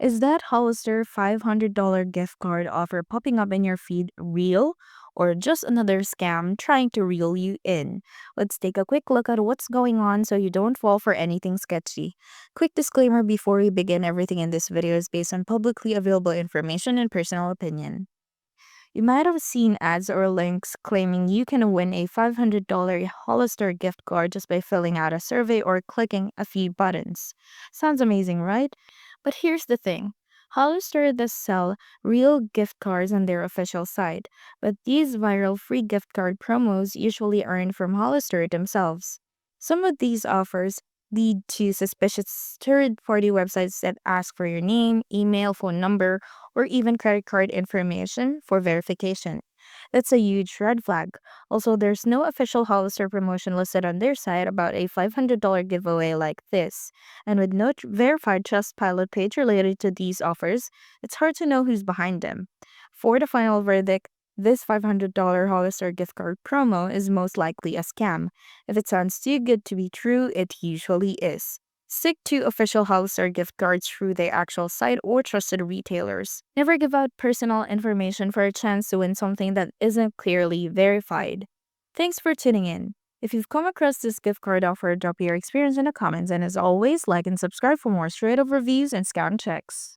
Is that Hollister $500 gift card offer popping up in your feed real or just another scam trying to reel you in? Let's take a quick look at what's going on so you don't fall for anything sketchy. Quick disclaimer before we begin, everything in this video is based on publicly available information and personal opinion. You might have seen ads or links claiming you can win a $500 Hollister gift card just by filling out a survey or clicking a few buttons. Sounds amazing, right? But here's the thing. Hollister does sell real gift cards on their official site, but these viral free gift card promos usually earn from Hollister themselves. Some of these offers lead to suspicious third-party websites that ask for your name, email, phone number, or even credit card information for verification. That's a huge red flag. Also, there's no official Hollister promotion listed on their site about a $500 giveaway like this. And with no verified Trustpilot page related to these offers, it's hard to know who's behind them. For the final verdict, this $500 Hollister gift card promo is most likely a scam. If it sounds too good to be true, it usually is. Stick to official Hollister gift cards through their actual site or trusted retailers. Never give out personal information for a chance to win something that isn't clearly verified. Thanks for tuning in. If you've come across this gift card offer, drop your experience in the comments, and as always, like and subscribe for more straight up reviews and scam checks.